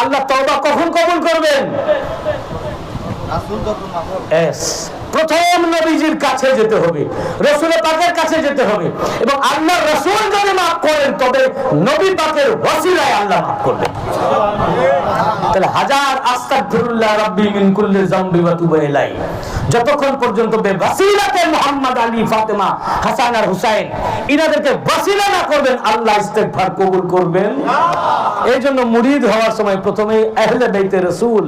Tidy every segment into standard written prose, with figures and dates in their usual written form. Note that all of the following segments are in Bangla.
আল্লাহ তওবা কখন কবুল করবেন? প্রথম নবীজির কাছে যেতে হবে, রাসূল পাকের কাছে যেতে হবে, এবং আল্লাহ রাসূল যদি মাফ করেন তবে নবী পাকের ওসিলায় আল্লাহ মাফ করবেন। তাহলে হাজার আস্তাগফিরুল্লাহ রাব্বি মিন কুল্লি যামবি ওয়া তুবু ইলাইহি, যতক্ষণ পর্যন্ত বেওয়াসিলাতে মুহাম্মদ আলী ফাতেমা হাসান আর হুসাইন ইনাদেরকে ওয়াসিলা না করবেন আল্লাহ ইস্তেগফার কবুল করবেন না। এইজন্য মুরিদ হওয়ার সময় প্রথমেই আহলে বাইতে রাসূল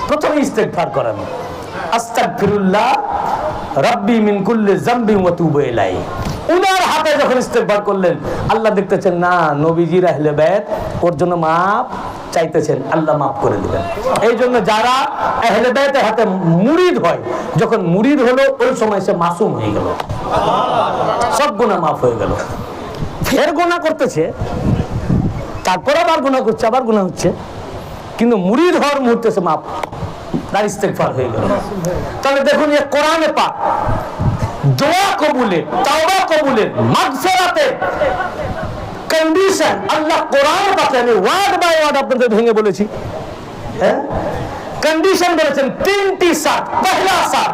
প্রথমে ইস্তেগফার করেন, আস্তাগফিরুল্লাহ রাব্বি মিন কুল্লি যামবি ওয়া তুবু ইলাইহি। উনার হাতে যখন ইস্তেগফার করলেন আল্লাহ দেখতেছেন না নবীজির আহলে বাইত ওর জন্য মাফ চাইতেছেন, আল্লাহ মাফ করে দিবেন। এই জন্য যারা আহলে বাইতের হাতে মুরিদ হয়, যখন মুরিদ হলো ওই সময় সে মাসুম হয়ে গেল, সব গুনাহ মাফ হয়ে গেল। ফের গুনাহ করতেছে, তারপর আবার গুনাহ করছে, আবার গুনাহ হচ্ছে, কিন্তু মুরিদ হওয়ার মুহূর্তে সে মাফ, তার ইস্তেগফার হয়ে গেল। তাহলে দেখুন এই কোরআনে পাক দোয়া কবুলের, তাওবা কবুলের, মাগফিরাতের কন্ডিশন আল্লাহ কোরআন পাকে, আমি ওয়ার্ড বাই ওয়ার্ড আপনাদের ভেঙে বলেছি, হ্যাঁ কন্ডিশন বলেছেন তিনটি সাত। পহেলা সাত,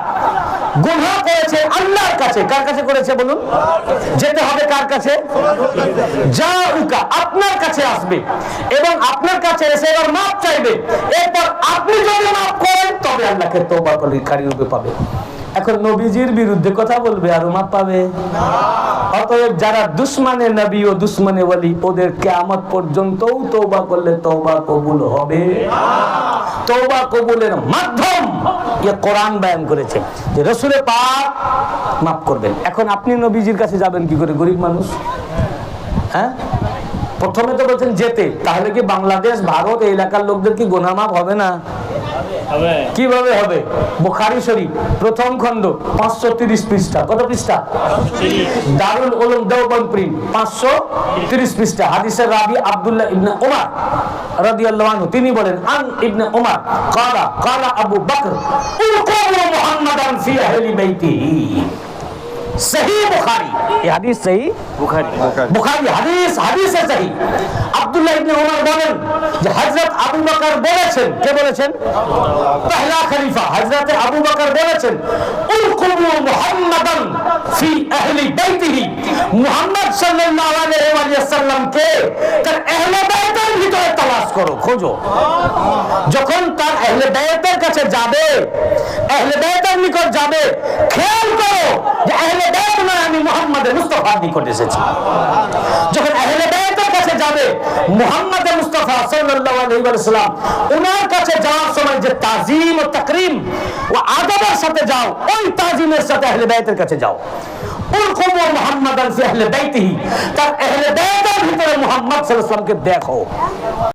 গুনাহ করেছে আল্লাহর কাছে, কার কাছে করেছে বলুন? যেতে হবে কার কাছে? জাউকা, আপনার কাছে আসবে এবং আপনার কাছে এসে এবার মাফ চাইবে। এরপর আপনি যদি মাফ করেন তবে আল্লাহকে তওবা করি রূপে পাবে। এখন নবীজির বিরুদ্ধে কথা বলবে আর মাফ পাবে না। অতএব যারা দুশমনে নবী ও দুশমনে ওলি ওদের কিয়ামত পর্যন্তও তওবা করলে তওবা কবুল হবে না। তওবা কবুলের মাধ্যম এই কোরআন বয়ান করেছে যে রাসূল পাক মাফ করবেন। এখন আপনি নবীজির কাছে যাবেন কি করে, গরিব মানুষ? হ্যাঁ, প্রথমে তো বলছেন যেতে, তাহলে কি বাংলাদেশ ভারত এই এলাকার লোকদের কি গুনাহ মাফ হবে না? কিভাবে হবে? বুখারী শরীফ প্রথম খণ্ড 530 পৃষ্ঠা, কত পৃষ্ঠা? দারুল উলুম দেওবন্দ প্রিন্ট 530 পৃষ্ঠা। হাদিসের রাবি আব্দুল্লাহ ইবনে উমর রাদিয়াল্লাহু আনহু, তিনি বলেন আন ইবনে উমর ক্বালা আবু বকর উলকুমু মুহাম্মাদান ফি আহলি বাইতিহি। সহিহ বুখারী, এই হাদিস সহিহ বুখারী হাদিস, হাদিসে সহিহ। আব্দুল্লাহ ইবনে উমর বলেন যে হযরত আবু বকর বলেছেন, কে বলেছেন? পহেলা খলিফা হযরত আবু বকর বলেছেন উলকুমু মুহাম্মাদান ফি আহলি বাইতিহি, মুহাম্মদ সাল্লাল্লাহু আলাইহি ওয়াসাল্লাম কে তার আহলে বাইতের ভিতরে তালাশ করো, খোঁজো। যখন তার আহলে বাইতের কাছে যাবে, আহলে বাইতের নিকট যাবে, খেয়াল করো যে আহলে বাইত নয়, আমি মুহাম্মদ মুস্তাফার নিকট এসেছি। যখন আহলে বাইতের কাছে যাবে, মুহাম্মদ মুস্তাফা সাল্লাল্লাহু আলাইহি ওয়াসাল্লাম ওনার কাছে যাওয়ার সময় যে তাজিম ও তাকরীম ও আদবের সাথে যাও, ওই তাজিমের সাথে আহলে বাইতের কাছে যাও। উলকুমু মুহাম্মাদান ফি আহলি বাইতিহি, তার আহলে বাইতের ভিতরে মুহাম্মদ সাল্লাল্লাহু আলাইহি ওয়াসাল্লামকে দেখো।